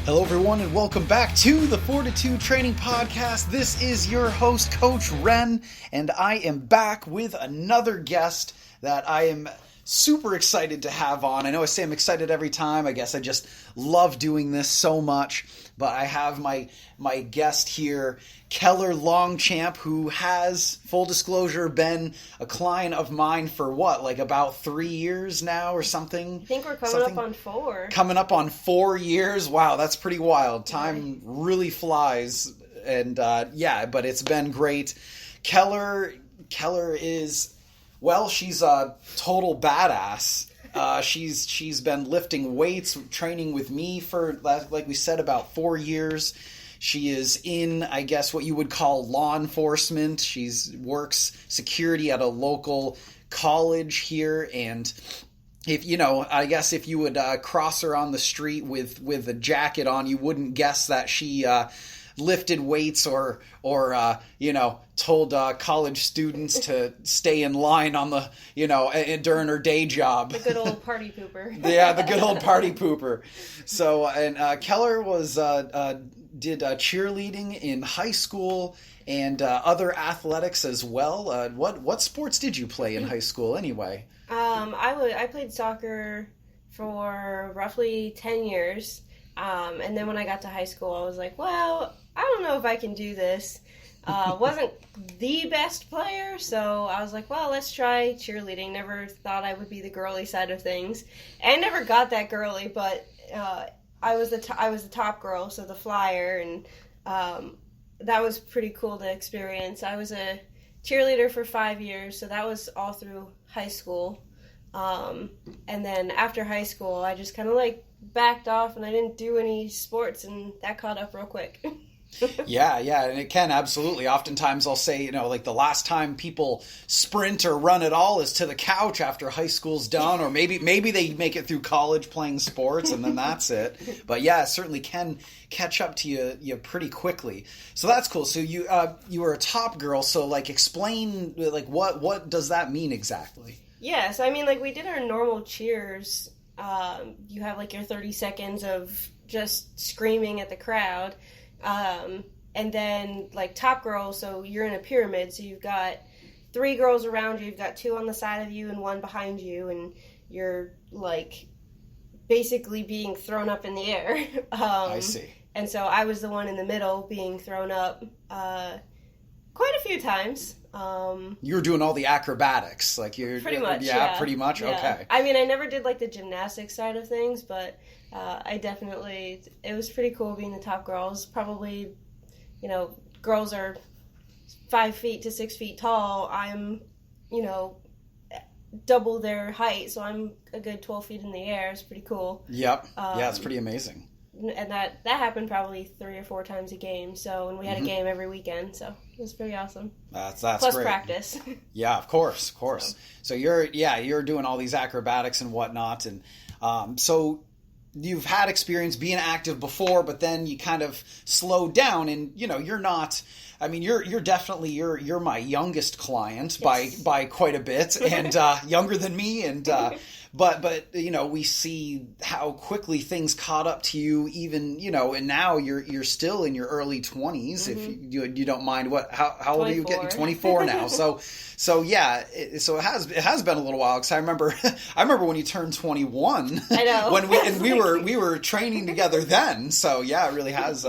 Hello, everyone, and welcome back to the Fortitude Training Podcast. This is your host, Coach Ren, and I am back with another guest that I am super excited to have on. I know I say I'm excited every time. I guess I just love doing this so much. But I have my guest here, Keller Longchamp, who has, full disclosure, been a client of mine for what, like about 3 years now or something? I think we're coming up on 4. Coming up on 4 years? Wow, that's pretty wild. Time really flies. And but it's been great. Keller is, well, she's a total badass. She's been lifting weights, training with me for, like we said, about 4 years. She is in, I guess, what you would call law enforcement. Works security at a local college here, and if you would cross her on the street with a jacket on, you wouldn't guess that she lifted weights or told college students to stay in line on the, during her day job. The good old party pooper. Yeah, the good old party pooper. So, and Keller did cheerleading in high school and other athletics as well. What sports did you play in high school anyway? I played soccer for roughly 10 years. And then when I got to high school, I was like, well, I don't know if I can do this. Wasn't the best player, so I was like, well, let's try cheerleading. Never thought I would be the girly side of things. And never got that girly, but I was the top girl, so the flyer, and that was pretty cool to experience. I was a cheerleader for 5 years, so that was all through high school. And then after high school, I just kind of backed off, and I didn't do any sports, and that caught up real quick. Yeah, and it can, absolutely. Oftentimes I'll say, the last time people sprint or run at all is to the couch after high school's done, or maybe they make it through college playing sports, and then that's it. But yeah, it certainly can catch up to you pretty quickly. So that's cool. So you were a top girl, so explain what does that mean exactly? Yes, I mean, we did our normal cheers. You have your 30 seconds of just screaming at the crowd. And then top girl, so you're in a pyramid, so you've got 3 girls around you, you've got 2 on the side of you and 1 behind you, and you're basically being thrown up in the air. I see. And so I was the one in the middle being thrown up quite a few times. You were doing all the acrobatics, pretty much. Yeah, pretty much. Yeah. Okay. I mean, I never did the gymnastics side of things, but I definitely, it was pretty cool being the top girls. Probably, girls are 5 feet to 6 feet tall. I'm, double their height, so I'm a good 12 feet in the air. It's pretty cool. Yep. Yeah, it's pretty amazing. And that happened probably 3 or 4 times a game. So, and we had a game every weekend, so it was pretty awesome. That's Plus great. Practice. Yeah, of course. So you're doing all these acrobatics and whatnot, and so you've had experience being active before, but then you kind of slowed down, and you're not. I mean, you're definitely you're my youngest client by quite a bit, and younger than me, and. But we see how quickly things caught up to you, even and now you're still in your early 20s, if you don't mind. How old are you getting? 24 now. So yeah, it has been a little while, because I remember when you turned 21. I know. when we were training together then. So yeah, it really has.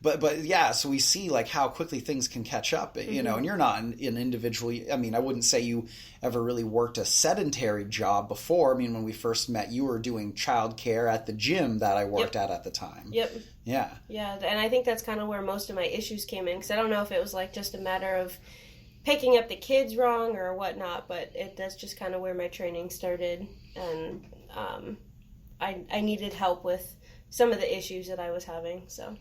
But yeah, so we see how quickly things can catch up, and you're not an individual. I mean, I wouldn't say you ever really worked a sedentary job before. I mean, when we first met, you were doing childcare at the gym that I worked at the time. Yep. Yeah. Yeah, and I think that's kind of where most of my issues came in, because I don't know if it was just a matter of picking up the kids wrong or whatnot, but that's just kind of where my training started, and I needed help with some of the issues that I was having, so...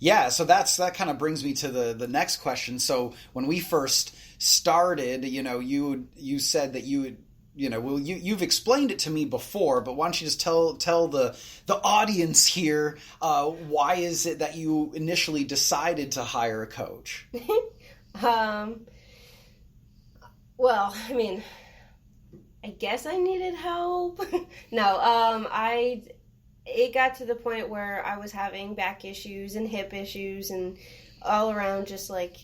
Yeah, so that kind of brings me to the next question. So when we first started, you said that you've explained it to me before, but why don't you just tell the audience here, why is it that you initially decided to hire a coach? Well, I mean, I guess I needed help. No, it got to the point where I was having back issues and hip issues and all around just like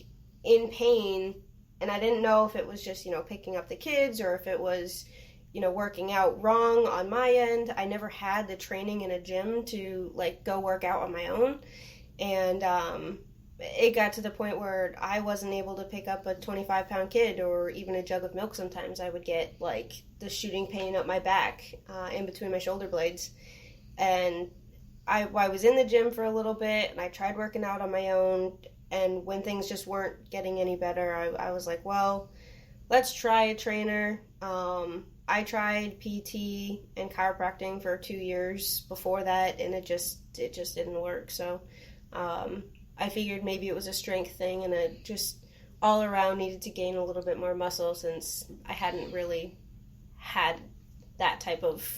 in pain. And I didn't know if it was just, picking up the kids or if it was, working out wrong on my end. I never had the training in a gym to like go work out on my own. And it got to the point where I wasn't able to pick up a 25-pound kid or even a jug of milk. Sometimes I would get like the shooting pain up my back in between my shoulder blades. And I was in the gym for a little bit and I tried working out on my own. And when things just weren't getting any better, I was like, well, let's try a trainer. I tried PT and chiropractic for 2 years before that, and it just didn't work. So I figured maybe it was a strength thing, and it just all around needed to gain a little bit more muscle since I hadn't really had that type of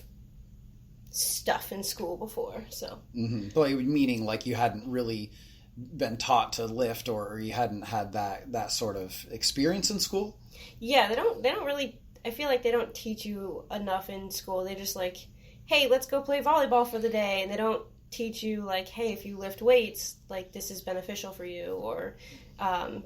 stuff in school before. So, meaning like you hadn't really been taught to lift, or you hadn't had that sort of experience in school? Yeah, they don't really, I feel like they don't teach you enough in school. They just like, hey, let's go play volleyball for the day, and they don't teach you like, hey, if you lift weights, like this is beneficial for you, or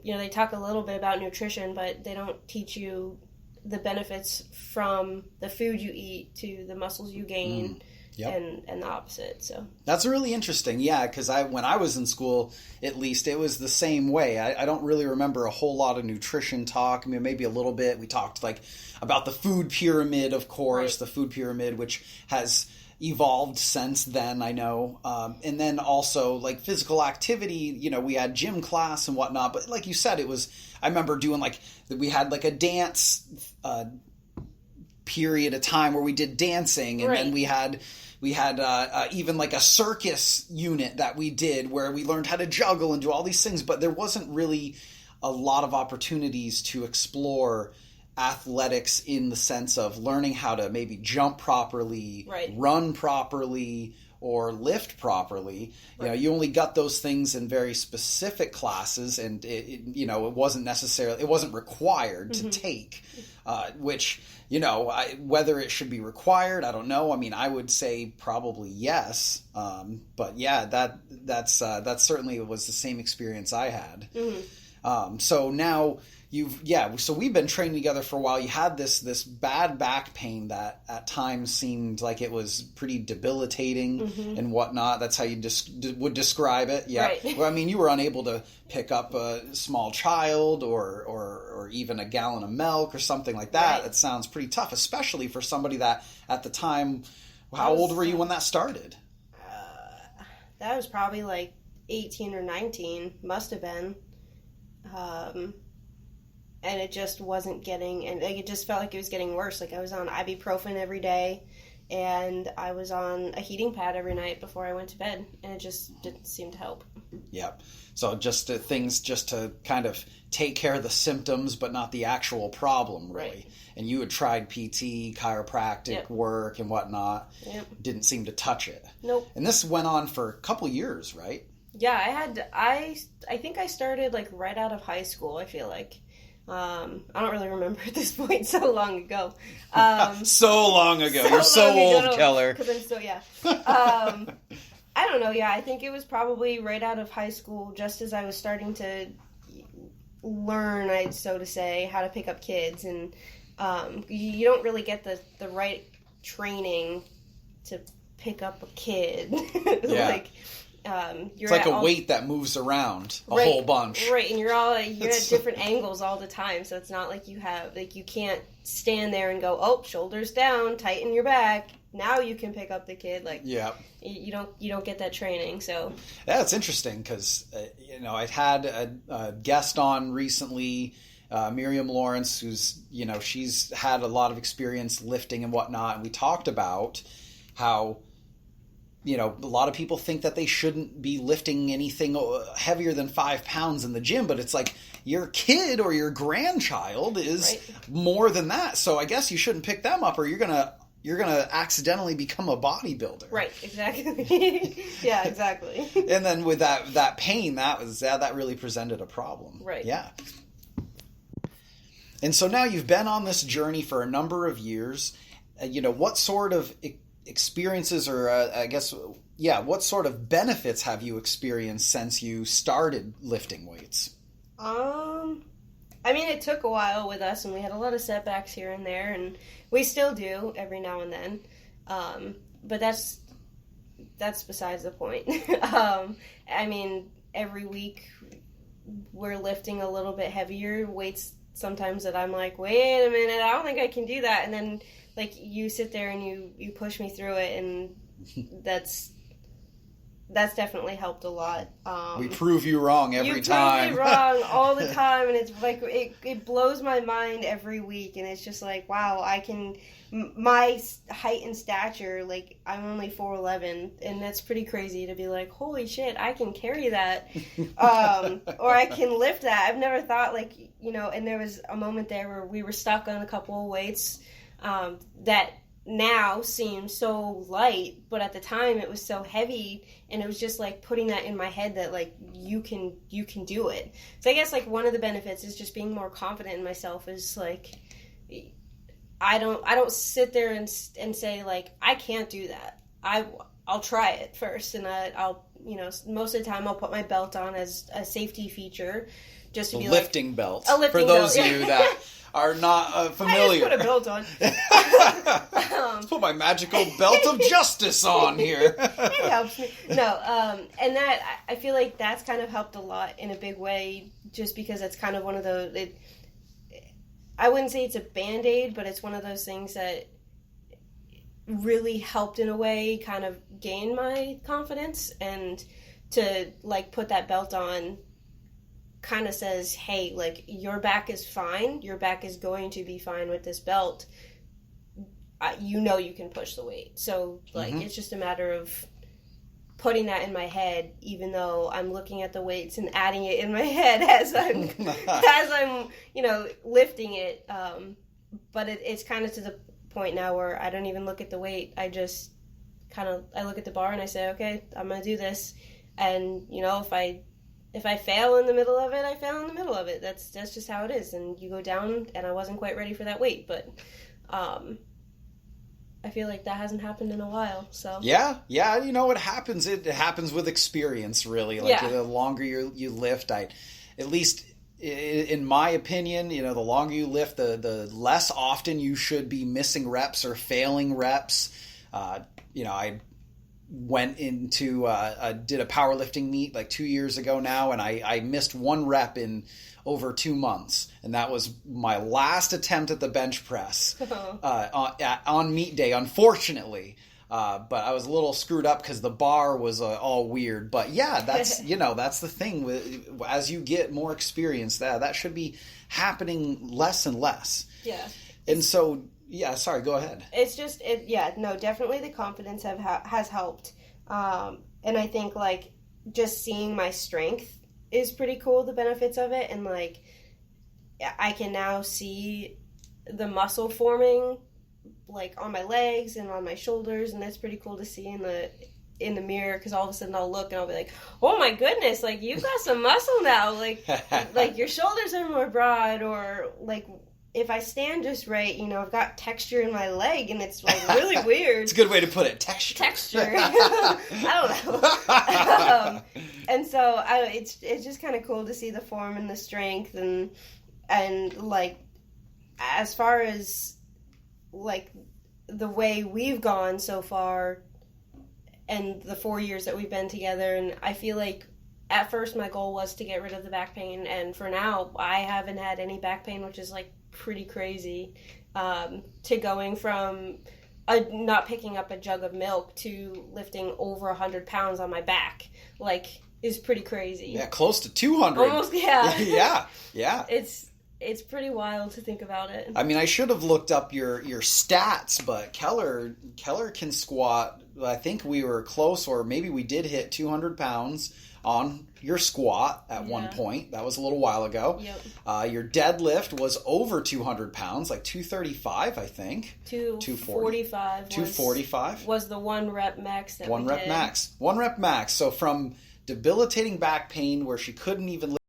they talk a little bit about nutrition, but they don't teach you the benefits from the food you eat to the muscles you gain. Yep. And the opposite. So that's really interesting. Yeah, because when I was in school, at least, it was the same way. I don't really remember a whole lot of nutrition talk. I mean, maybe a little bit. We talked like about the food pyramid, of course, right. The food pyramid, which has evolved since then, I know. And then also like physical activity, we had gym class and whatnot. But like you said, I remember doing we had like a dance period of time where we did dancing, and then we had even like a circus unit that we did where we learned how to juggle and do all these things, but there wasn't really a lot of opportunities to explore athletics in the sense of learning how to maybe jump properly, right. Run properly, or lift properly. Right. You only got those things in very specific classes, and it wasn't required to take, which, whether it should be required, I don't know. I mean, I would say probably yes. But yeah, that certainly was the same experience I had. Mm-hmm. So now so we've been training together for a while. You had this bad back pain that at times seemed like it was pretty debilitating, mm-hmm. and whatnot. That's how you would describe it. Yeah. Right. Well, I mean, you were unable to pick up a small child or even a gallon of milk or something like that. Right. That sounds pretty tough, especially for somebody that at the time, how old were you when that started? That was probably like 18 or 19, must have been. And it just wasn't getting, and it just felt like it was getting worse. Like I was on ibuprofen every day, and I was on a heating pad every night before I went to bed, and it just didn't seem to help. Yep. So things to kind of take care of the symptoms, but not the actual problem, really. Right. And you had tried PT, chiropractic yep. work, and whatnot. Yep. Didn't seem to touch it. Nope. And this went on for a couple years, right? Yeah, I think I started like right out of high school, I feel like. I don't really remember at this point, so long ago. So long ago. You're so old, Keller. Because I'm still, yeah. I don't know, yeah. I think it was probably right out of high school, just as I was starting to learn, so to say, how to pick up kids. And you don't really get the right training to pick up a kid. Yeah. It's like a weight that moves around a whole bunch. Right, and you're at different angles all the time, so it's not like you can't stand there and go, oh, shoulders down, tighten your back, now you can pick up the kid. Like, yeah. You don't get that training, so. Yeah, it's interesting, because, I've had a guest on recently, Miriam Lawrence, who's, she's had a lot of experience lifting and whatnot, and we talked about how a lot of people think that they shouldn't be lifting anything heavier than 5 pounds in the gym, but it's like your kid or your grandchild is right. more than that. So I guess you shouldn't pick them up, or you're gonna accidentally become a bodybuilder. Right. Exactly. Yeah. Exactly. And then with that pain, that really presented a problem. Right. Yeah. And so now you've been on this journey for a number of years. What sort of experiences, or I guess, what sort of benefits have you experienced since you started lifting weights? I mean, it took a while with us, and we had a lot of setbacks here and there, and we still do every now and then. But that's besides the point. I mean, every week we're lifting a little bit heavier weights sometimes that I'm like, wait a minute, I don't think I can do that. And then, like, you sit there and you push me through it, and that's definitely helped a lot. We prove you wrong every time. You prove me wrong all the time, and it's like, it blows my mind every week, and it's just like, wow, I can... My height and stature, like, I'm only 4'11", and that's pretty crazy to be like, holy shit, I can carry that, or I can lift that. I've never thought, like, you know, and there was a moment there where we were stuck on a couple of weights that now seem so light, but at the time it was so heavy, and it was just like putting that in my head that, like, you can do it. So I guess, like, one of the benefits is just being more confident in myself, is like, I don't sit there and say, like, I can't do that. I'll try it first, and I'll, you know, most of the time I'll put my belt on as a safety feature, just to be lifting belt. A lifting for those belt, of you that are not familiar. I just put a belt on. Let's put my magical belt of justice on here. It helps me. No, and that, I feel like that's kind of helped a lot in a big way, just because it's kind of one of those... I wouldn't say it's a Band-Aid, but it's one of those things that really helped in a way kind of gain my confidence, and to, like, put that belt on kind of says, hey, like, your back is fine. Your back is going to be fine with this belt. You know you can push the weight. So, like, It's just a matter of putting that in my head, even though I'm looking at the weights and adding it in my head as I'm you know, lifting it. But it's kind of to the point now where I don't even look at the weight. I just I look at the bar and I say, okay, I'm gonna do this. And, you know, if I fail in the middle of it, I fail in the middle of it. That's just how it is. And you go down, and I wasn't quite ready for that weight, but I feel like that hasn't happened in a while, so... Yeah, you know, it happens with experience, really. Like, the longer you lift, at least in my opinion, you know, the longer you lift, the less often you should be missing reps or failing reps. You know, I went into, did a powerlifting meet like 2 years ago now, and I missed one rep in over 2 months, and that was my last attempt at the bench press on meet day, unfortunately. But I was a little screwed up because the bar was all weird. But yeah, that's that's the thing. As you get more experience, that should be happening less and less. Yeah. And so, sorry, go ahead. It's just definitely the confidence has helped, and I think, like, just seeing my strength is pretty cool, the benefits of it, and, like, I can now see the muscle forming, like, on my legs and on my shoulders, and that's pretty cool to see in the mirror, because all of a sudden I'll look and I'll be like, oh my goodness, like, you've got some muscle now, like your shoulders are more broad, or, like, if I stand just right, you know, I've got texture in my leg, and it's, like, really weird. It's a good way to put it, texture. I don't know. And so it's just kind of cool to see the form and the strength, and like, as far as, like, the way we've gone so far, and the 4 years that we've been together, and I feel like at first my goal was to get rid of the back pain, and for now I haven't had any back pain, which is, like, pretty crazy, to going from not picking up a jug of milk to lifting over 100 pounds on my back, like, is pretty crazy. Yeah, close to 200. Almost, yeah. Yeah. It's pretty wild to think about it. I mean, I should have looked up your stats, but Keller can squat. I think we were close, or maybe we did hit 200 pounds on your squat at one point. That was a little while ago. Yep. Your deadlift was over 200 pounds, like 235, I think. 245. 245 was the 1 rep max that one rep max. So from debilitating back pain where she couldn't even lift